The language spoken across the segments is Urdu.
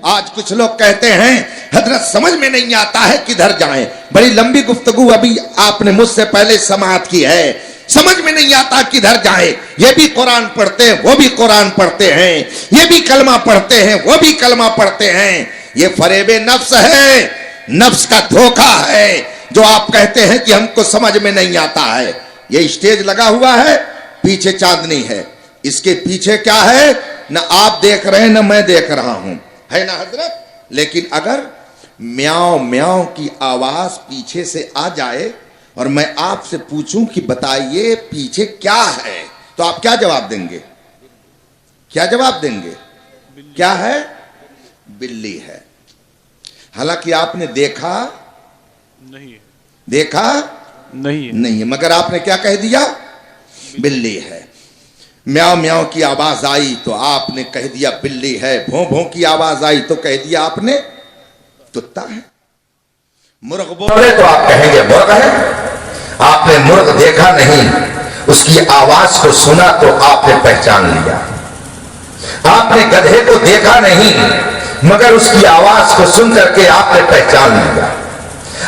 آج کچھ لوگ کہتے ہیں حضرت سمجھ میں نہیں آتا ہے کدھر جائیں. بڑی لمبی گفتگو ابھی آپ نے مجھ سے پہلے سماعت کی ہے. سمجھ میں نہیں آتا کدھر جائیں. یہ بھی قرآن پڑھتے ہیں, وہ بھی قرآن پڑھتے ہیں, یہ بھی کلمہ پڑھتے ہیں, وہ بھی کلمہ پڑھتے ہیں. یہ فریب نفس ہے, نفس کا دھوکہ ہے جو آپ کہتے ہیں کہ ہم کو سمجھ میں نہیں آتا ہے. یہ اسٹیج لگا ہوا ہے, پیچھے چاندنی ہے, اس کے پیچھے کیا ہے نہ آپ دیکھ رہے ہیں نہ میں دیکھ رہا ہوں, ہے نا حضرت. لیکن اگر میاؤ میاؤ کی آواز پیچھے سے آ جائے اور میں آپ سے پوچھوں کہ بتائیے پیچھے کیا ہے, تو آپ کیا جواب دیں گے؟ کیا جواب دیں گے؟ کیا ہے؟ بلی ہے. حالانکہ آپ نے دیکھا نہیں, دیکھا نہیں, مگر آپ نے کیا کہہ دیا؟ بلی ہے. میاؤ میاؤ کی آواز آئی تو آپ نے کہہ دیا بلی ہے. بھوں بھوں کی آواز آئی تو کہہ دیا آپ نے کتا ہے. مرغ بولے تو آپ کہیں گے مرغ ہے. آپ نے مرغ دیکھا نہیں, اس کی آواز کو سنا تو آپ نے پہچان لیا. آپ نے گدھے کو دیکھا نہیں مگر اس کی آواز کو سن کر کے آپ نے پہچان لیا.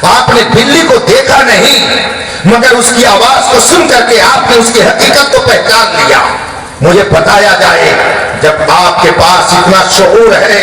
آپ نے بلی کو دیکھا نہیں مگر اس کی آواز کو سن کر کے آپ نے اس کی حقیقت کو پہچان لیا. مجھے بتایا جائے جب آپ کے پاس اتنا شعور ہے,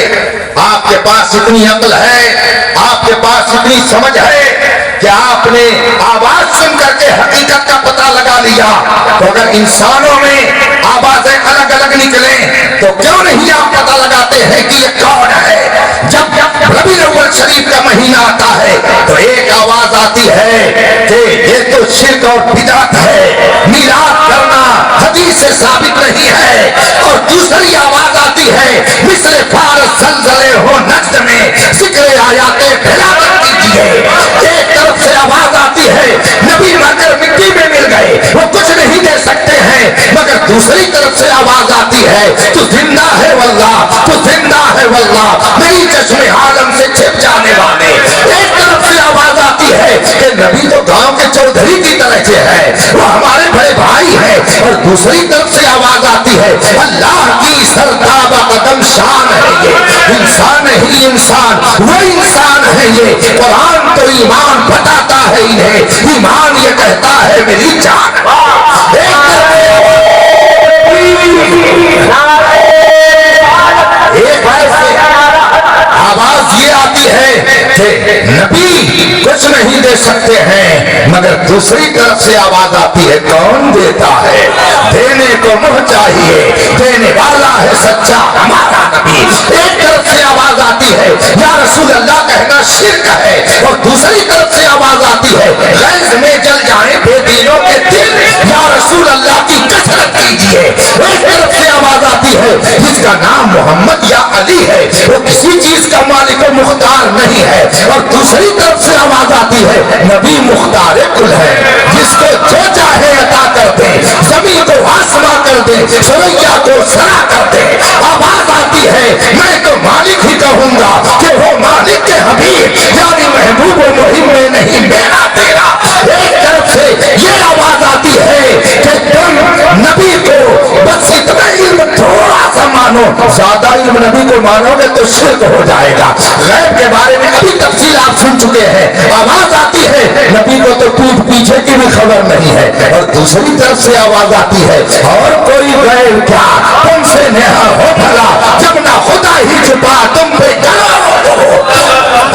آپ کے پاس اتنی عقل ہے, آپ کے پاس اتنی سمجھ ہے کہ آپ نے آواز سن کر کے حقیقت کا پتہ لگا لیا, تو اگر انسانوں میں آوازیں الگ الگ نکلیں تو کیوں نہیں آپ پتہ لگاتے ہیں کہ یہ کون ہے؟ جب ربیع الاول شریف کا مہینہ آتا ہے تو ایک آواز آتی ہے کہ یہ تو شرک اور بدعت ہے, میلاد کرنا حدیث سے ثابت نہیں ہے. اور دوسری آواز آتی ہے مثل فارس زلزلے ہو نجد میں ذکر آیات تلاوت کیجیے. ایک طرف سے آواز آتی ہے نبی مر کر مٹی میں مل گئے, وہ کچھ نہیں دے سکتے ہیں, مگر دوسری طرف سے آواز آتی ہے تو زندہ ہے واللہ, تو زندہ ہے واللہ, نہیں چشم عالم سے چھپ جانے والے. ایک طرف سے آواز آتی ہے کہ نبی تو گاؤں کے چودھری کی طرح سے ہے, وہ ہمارے بڑے بھائی ہے, اور دوسری طرف سے آواز آتی ہے اللہ کی سرتابہ قدم شان ہے, یہ انسان ہی انسان, وہ انسان ہے یہ. قرآن تو ایمان بتاتا ہے انہیں, ایمان یہ کہتا ہے میری جان. ایک آواز یہ آتی ہے کہ نبی کچھ نہیں دے سکتے ہیں, مگر دوسری طرف سے آواز آتی ہے کون دیتا ہے, دینے کو منہ چاہیے, دینے والا ہے سچا ہمارا نبی. ایک طرف سے آواز آتی ہے یا رسول اللہ کہنا شرک ہے, اور دوسری طرف سے آواز آتی ہے غیظ میں جل جائیں بے دینوں کے دل, یا رسول اللہ کی کثرت کیجیے. ایک طرف سے آواز آتی ہے جس کا نام محمد یا علی ہے, وہ کسی چیز کا مالک و مختار نہیں ہے, اور دوسری طرف سے آواز آتی ہے نبی مختار کل ہے, جس کو جو چاہے عطا کر دے, زمین کو آسمان کر دے, سریا کو سرا کر دے. آواز آتی ہے میں تو مالک ہی کہوں گا کہ وہ مالک کے حبیب یعنی محبوب و مہم میں نہیں میرا تیرا. ایک طرف سے یہ آواز آتی ہے کہ تم نبی کو بس اتنا علم تھوڑا سا مانو, زیادہ علم نبی کو مانو گے تو شرک ہو جائے گا. غیب کے بارے میں ابھی تفصیل آپ سن چکے ہیں. آواز آتی ہے نبی کو تو پیٹھ پیچھے کی بھی خبر نہیں ہے, اور دوسری طرف سے آواز آتی ہے اور کوئی غیب کیا, تم سے نہا ہو بھلا جب نہ خدا ہی چھپا تم پہ گلا ہو.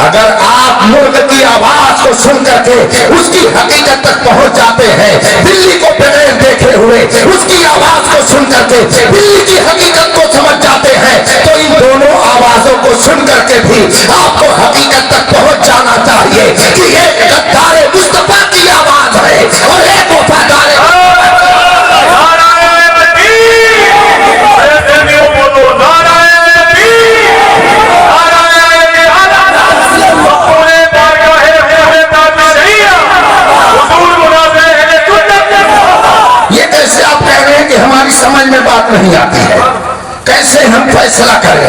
اگر آپ مرغ کی آواز کو سن کر کے اس کی حقیقت تک پہنچ جاتے ہیں, بلی کو بغیر دیکھے ہوئے اس کی آواز کو سن کر کے بلی کی حقیقت کو سمجھ جاتے ہیں, تو ان دونوں آوازوں کو سن کر کے بھی آپ کو حقیقت تک پہنچ جانا چاہیے کہ ایک غدار مصطفیٰ کی آواز ہے اور ایک وفادار سمجھ میں بات نہیں آتی ہے. کیسے ہم فیصلہ کریں؟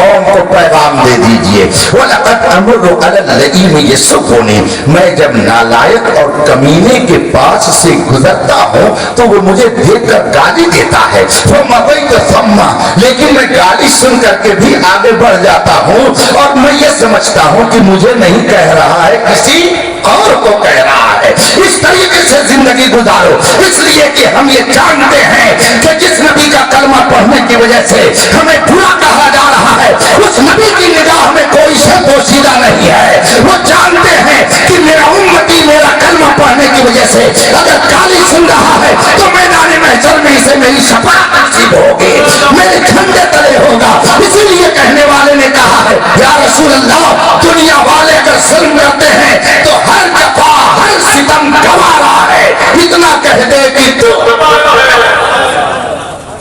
قوم کو پیغام دے دیجئے وَلَقَدْ أَمُرُّ عَلَى اللَّئِيمِ يَسُبُّنِي میں جب نالائق اور کمینے کے پاس سے گزرتا ہوں تو وہ مجھے دیکھ کر گالی دیتا ہے فَمَضَيْتُ ثَمَّ لیکن میں گالی سن کر کے بھی آگے بڑھ جاتا ہوں اور میں یہ سمجھتا ہوں کہ مجھے نہیں کہہ رہا ہے کسی اور کو کہہ رہا ہے اس طریقے سے زندگی گزارو اس لیے کہ ہم یہ جانتے ہیں کہ جس نبی کا کلمہ پڑھنے کی وجہ سے ہمیں برا کہا جا رہا ہے اس نبی کی نگاہ میں کوئی سے پوشیدہ نہیں ہے وہ جانتے ہیں کہ میرا امتی میرا کلمہ پڑھنے کی وجہ سے اگر گالی سن رہا ہے تو میدان محشر میں اسے میری شفاعت نصیب ہوگی میرے جھنڈے تلے ہوگا اسی لیے کہنے والے نے کہا ہے یا رسول اللہ دنیا والے اگر ظلم کرتے ہیں تو ہر جفا ہر ستم گوارا ہے اتنا کہہ دے کہ تو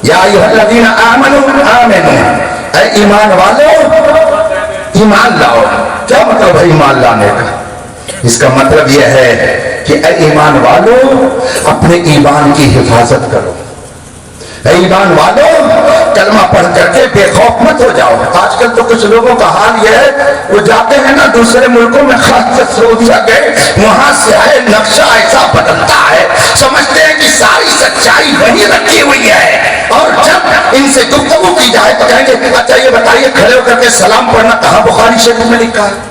یا ایھا الذین آمنوا آمنوا اے ایمان والو ایمان لاؤ کیا مطلب ہے ایمان لانے کا اس کا مطلب یہ ہے کہ اے ایمان والو اپنے ایمان کی حفاظت کرو اے ایمان والو کلمہ پڑھ کر کے بے خوف مت ہو جاؤ آج کل تو کچھ لوگوں کا حال یہ ہے وہ جاتے ہیں نا دوسرے ملکوں میں خاص کر سعودیہ گئے وہاں سے آئے نقشہ ایسا بدلتا ہے سمجھتے ہیں کہ ساری سچائی وہی رکھی ہوئی ہے اور جب ان سے گفتگو کی جائے تو کہیں گے اچھا یہ بتائیے کھڑے ہو کر کے سلام پڑھنا کہاں بخاری شریف میں لکھا ہے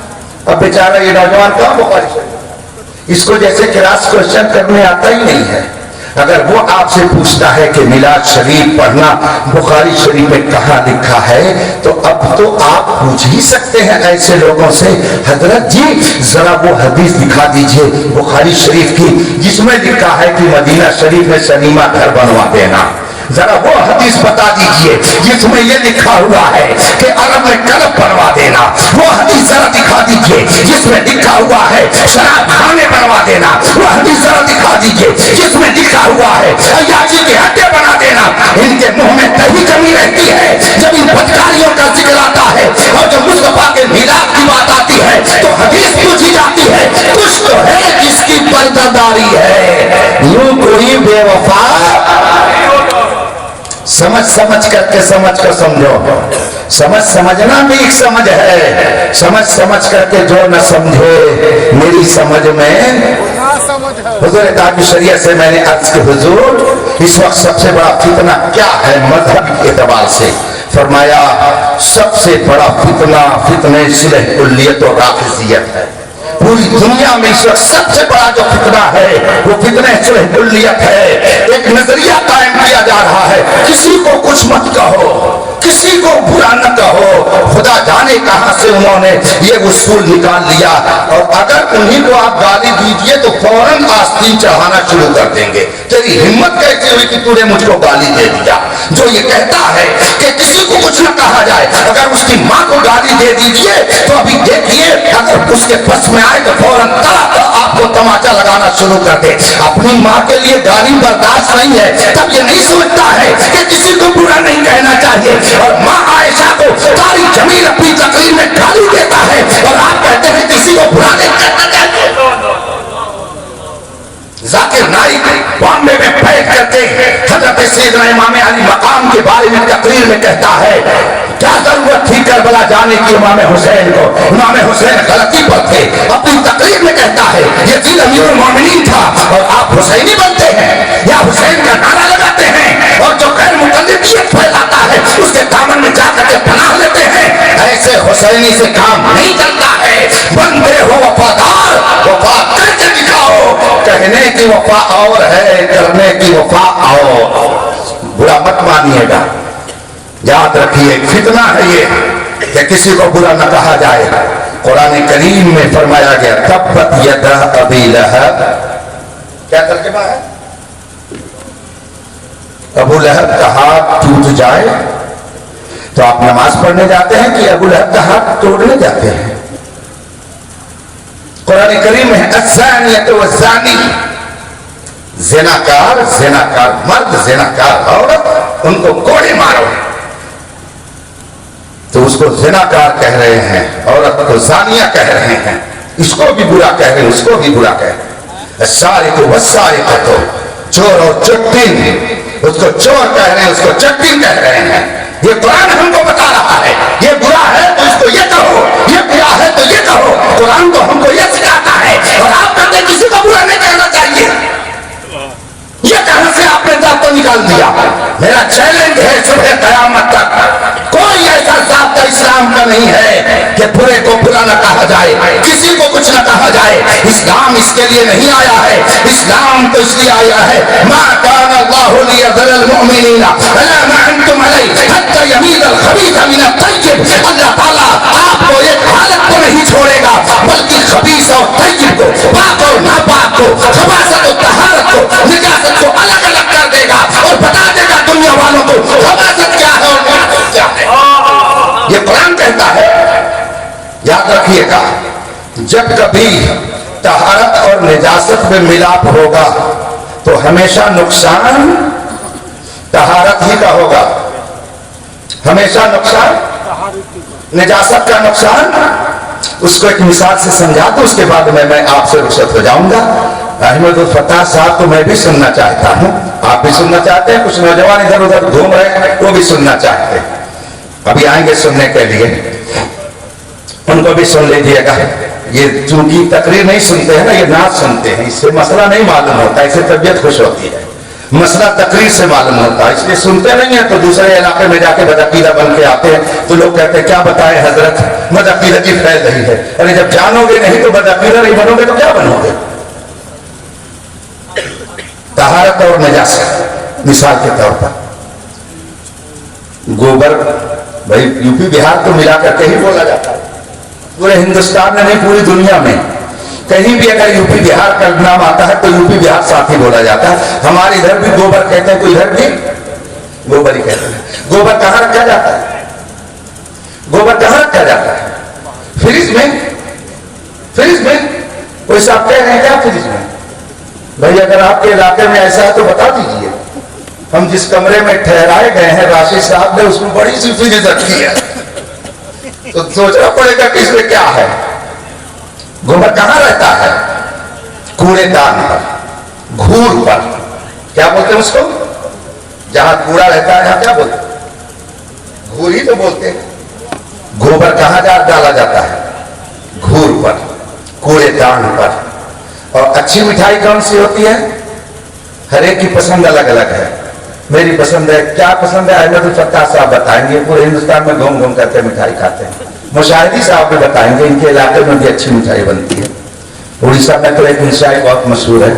اب بیچارہ یہ نوجوان کہاں بخاری شریف اس کو جیسے کراس کوشچن کرنے آتا ہی نہیں ہے اگر وہ آپ سے پوچھتا ہے کہ میلاد شریف پڑھنا بخاری شریف میں کہاں لکھا ہے تو اب تو آپ پوچھ ہی سکتے ہیں ایسے لوگوں سے حضرت جی ذرا وہ حدیث دکھا دیجئے بخاری شریف کی جس میں لکھا ہے کہ مدینہ شریف میں سنیما گھر بنوا دینا ذرا وہ حدیث بتا دیجئے جس میں یہ لکھا ہوا ہے کہ عرب میں کلب بنوا دینا وہ حدیث ذرا دکھا دیجئے جس میں لکھا ہوا ہے شراب خانے بنوا دینا وہ حدیث ذرا دکھا دیجئے جس میں لکھا ہوا ہے عیاشی کے ہڈے بنا دینا ان کے منہ میں کہیں کمی رہتی ہے جب ان بدکاریوں کا ذکر آتا ہے اور جب مصطفیٰ کے میلاد کی بات آتی ہے تو حدیث پوچھی جاتی ہے کچھ تو ہے جس کی پردہ داری ہے یوں کوئی بے وفا سمجھ کر کے سمجھ کر سمجھو سمجھنا بھی ایک سمجھ ہے سمجھ کر کے جو نہ سمجھے میری سمجھ میں حضور تاج شریعت سے میں نے عرض کہ حضور اس وقت سب سے بڑا فتنہ کیا ہے مذہبی اعتبار سے فرمایا سب سے بڑا فتنہ صلح کلیت و رافضیت ہے پوری دنیا میں اس وقت سب سے بڑا جو فتنہ ہے وہ فتنہ صلح کلیت ہے ایک نظریہ قائم کیا جا رہا ہے کسی کو کچھ مت کہو کسی کو برا نہ کہو خدا جانے کہاں سے انہوں نے یہ اصول نکال لیا اور اگر انہیں کو آپ گالی دیجئے تو فوراً آستین چڑھانا شروع کر دیں گے تیری ہمت کیسے ہوئی کہ تو نے مجھ کو گالی دے دیا جو یہ کہتا ہے کہ کسی کو کچھ نہ کہا جائے اگر اس کی ماں کو گالی دے دیجئے تو ابھی دیکھیے اگر اس کے بس میں آئے تو فوراً آپ کو تماچا لگانا شروع کر دے اپنی ماں کے لیے گالی برداشت نہیں ہے تب یہ نہیں سمجھتا ہے کہ کسی کو برا نہیں کہنا چاہیے اور ماں عائشہ کو ساری جمیل اپنی تقریر میں گالی دیتا ہے اور آپ کہتے ہیں کسی کو برا نہیں کہنا چاہیے ذاکر نائک بامبے میں بیٹھ کر کے حضرت سیدنا امام علی مقام کے بارے میں تقریر میں کہتا ہے کیا ضرورت تھی کربلا جانے کی امام حسین کو امام حسین غلطی پر تھے اپنی تقریر میں کہتا ہے یزید امیر المومنین تھا اور آپ حسینی بنتے ہیں یا حسین کا نعرہ لگاتے ہیں اور جو غیر مقلدیت پھیلاتا ہے اس کے دامن میں جا کر کے پناہ لیتے ہیں ایسے حسینی سے کام نہیں چلتا ہے بندے ہو وفادار وفا کر کے دکھاؤ کہنے کی وفا اور ہے کرنے کی وفا اور برا مت مانیے گا یاد رکھیے فتنہ ہے یہ کہ کسی کو برا نہ کہا جائے قرآن کریم میں فرمایا گیا تبت یدا ابی لہب کیا ترجمہ ہے ابو لہب کا ہاتھ ٹوٹ جائے تو آپ نماز پڑھنے جاتے ہیں کہ ابو لہب کا ہاتھ توڑنے جاتے ہیں قرآن کریم میں الزانیۃ والزانی زناکار مرد زناکار عورت ان کو کوڑے مارو تو اس کو زناکار کہہ رہے ہیں عورت کو زانیہ کہہ رہے ہیں اس کو بھی برا کہہ رہے ہیں اس کو بھی برا کہہ رہے ہیں السارق والسارقۃ چور اور چٹین اس کو چور کہہ رہے ہیں اس کو چٹین کہہ رہے ہیں یہ قرآن ہم کو بتا رہا ہے یہ برا ہے تو اس کو یہ کہو، یہ برا ہے تو یہ کہو. قرآن تو ہم کو یہ سکھاتا ہے. اور آپ کہتے ہیں کسی کو برا نہیں کہنا چاہیے. یہ کہاں سے آپ نے ضابطہ نکال دیا؟ میرا چیلنج ہے صبح قیامت تک کوئی ایسا ضابطہ اسلام کا نہیں ہے کہ برے کو برا نہ کہا جائے، کسی کو کچھ نہ کہا جائے. اسلام اس کے لیے نہیں آیا ہے. اسلام تو اس لیے آیا ہے ما کان اللہ لیذر المؤمنین علی ما انتم علیہ حتی یمیز الخبیث من الطیب. اللہ تعالیٰ آپ کو ایک حالت کو نہیں چھوڑے گا بلکہ خبیث اور طیب کو، پاک اور ناپاک کو، خباثت اور طہارت کو، نجاست کو الگ الگ کر دے گا اور بتا دے گا دنیا والوں کو خباثت کیا ہے اور نجاست کیا ہے. یہ قرآن کہتا ہے. یاد رکھیے گا جب کبھی طہارت اور نجاست میں ملاپ ہوگا تو ہمیشہ نقصان طہارت ہی کا ہوگا. ہمیشہ نقصان نجاست کا نقصان. اس کو ایک مثال سے سمجھا دو، اس کے بعد میں آپ سے رخصت ہو جاؤں گا. احمد الفتاح صاحب کو میں بھی سننا چاہتا ہوں، آپ بھی سننا چاہتے ہیں، کچھ نوجوان ادھر ادھر گھوم رہے ہیں وہ بھی سننا چاہتے ہیں، ابھی آئیں گے سننے کے لیے، ان کو بھی سن لیجیے گا. یہ چونکہ تقریر نہیں سنتے ہیں نا، یہ نعت سنتے ہیں، اس سے مسئلہ نہیں معلوم ہوتا، اس سے طبیعت خوش ہوتی ہے. مسئلہ تقریر سے معلوم ہوتا ہے، اس لیے سنتے نہیں ہیں. تو دوسرے علاقے میں جا کے بدعقیدہ بن کے آتے ہیں تو لوگ کہتے ہیں کیا بتائیں حضرت بدعقیدگی پھیل رہی ہے. ارے جب جانو گے نہیں تو بدعقیدہ نہیں بنو گے تو کیا بنو گے؟ طہارت اور نجاست مثال کے طور پر گوبر، بھائی یو پی بہار کو ملا کر کے ہی بولا جاتا ہے، پورے ہندوستان میں نہیں پوری دنیا میں کہیں بھی اگر یو پی بہار کا نام آتا ہے تو یو پی بہار ساتھ ہی بولا جاتا ہے. ہمارے ادھر بھی گوبر کہتے ہیں تو ادھر بھی گوبر ہی کہتے ہیں. گوبر کہاں رکھا جاتا ہے؟ گوبر کہاں رکھا جاتا ہے؟ فریج میں. فریج میں کوئی صاحب کہہ رہے ہیں کیا فریج میں؟ بھائی اگر آپ کے علاقے میں ایسا ہے تو بتا دیجئے. ہم جس کمرے میں ٹھہرائے گئے ہیں راشد صاحب نے اس میں بڑی سی فریج رکھی ہے تو سوچنا پڑے گا کہ اس میں کیا ہے. گوبر کہاں رہتا ہے؟ کوڑے دان پر، گھور پر. کیا بولتے ہیں اس کو؟ جہاں کوڑا رہتا ہے یہاں کیا بولتے ہیں؟ گھور ہی تو بولتے ہیں. گوبر کہاں ڈالا جاتا ہے؟ گھور پر، کوڑے دان پر. اور اچھی مٹھائی کون سی ہوتی ہے؟ ہر ایک کی پسند الگ الگ ہے. میری پسند ہے، کیا پسند ہے؟ احمد الفتاح صاحب بتائیں گے. پورے ہندوستان میں گھوم گھوم کر کے مٹھائی کھاتے ہیں. مشاہدی صاحب بھی بتائیں گے ان کے علاقے میں بھی اچھی مٹھائی بنتی ہے. اڑیسہ میں تو ایک مٹھائی بہت مشہور ہے،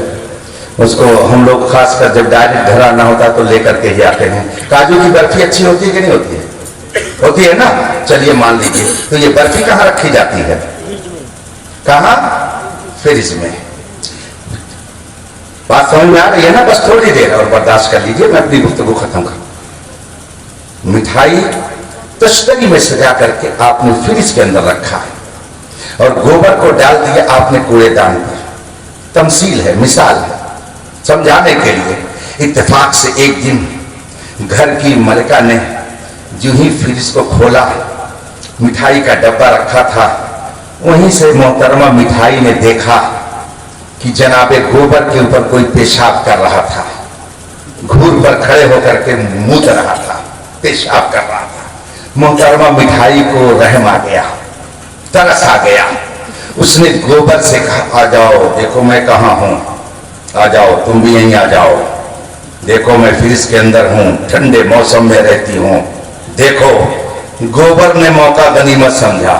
اس کو ہم لوگ خاص کر جب ڈائریکٹ گھر آنا ہوتا تو لے کر کے ہی آتے ہیں. کاجو کی برفی اچھی ہوتی ہے کہ نہیں ہوتی ہے؟ ہوتی ہے نا. چلیے مان لیجیے. تو یہ برفی کہاں رکھی جاتی ہے؟ کہاں؟ فریج میں. بات سمجھ میں آ رہی ہے نا؟ بس تھوڑی دیر اور برداشت کر لیجیے، میں اپنی گفتگو ختم کروں. مٹھائی تشتری میں سجا کر کے آپ نے فریج کے اندر رکھا ہے اور گوبر کو ڈال دیا آپ نے کوڑے دان پر. تمثیل ہے، مثال ہے سمجھانے کے لیے. اتفاق سے ایک دن گھر کی ملکہ نے جو ہی فریج کو کھولا، مٹھائی کا ڈبہ رکھا تھا، وہیں سے محترمہ مٹھائی نے دیکھا کہ جناب گوبر کے اوپر کوئی پیشاب کر رہا تھا. گھور پر کھڑے ہو کر کے مود رہا تھا، پیشاب کر رہا تھا. محترمہ مٹھائی کو رحم آ گیا، ترس آ گیا. اس نے گوبر سے کہا آ جاؤ، دیکھو میں کہاں ہوں، آ جاؤ تم بھی یہیں آ جاؤ، دیکھو میں فریج کے اندر ہوں، ٹھنڈے موسم میں رہتی ہوں. دیکھو گوبر نے موقع غنیمت سمجھا.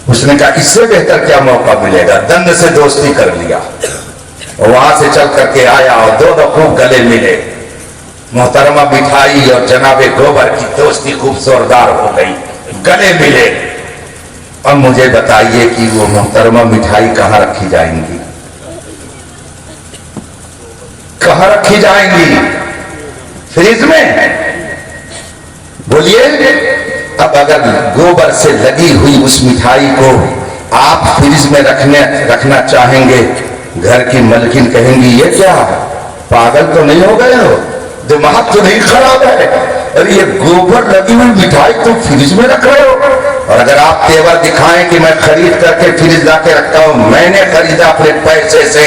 اس نے کہا اس سے بہتر کیا موقع ملے گا. دند سے دوستی کر لیا، وہاں سے چل کر کے آیا اور دو خوب گلے ملے. محترمہ مٹھائی اور جناب گوبر کی دوستی خوب زوردار ہو گئی، گلے ملے. اب مجھے بتائیے کہ وہ محترمہ مٹھائی کہاں رکھی جائیں گی؟ کہاں رکھی جائیں گی؟ فریج میں. بولیے. اب اگر گوبر سے لگی ہوئی اس مٹھائی کو آپ فریج میں رکھنا چاہیں گے، گھر کی ملکن کہیں گی یہ کیا، پاگل تو نہیں ہو گئے ہو، دماغ تو نہیں خراب ہے، ارے یہ گوبر لگی ہوئی مٹھائی تم فریج میں رکھ رہے ہو. اور اگر آپ تیور دکھائیں کہ میں خرید کر کے فریج لا کے رکھتا ہوں، میں نے خریدا اپنے پیسے سے،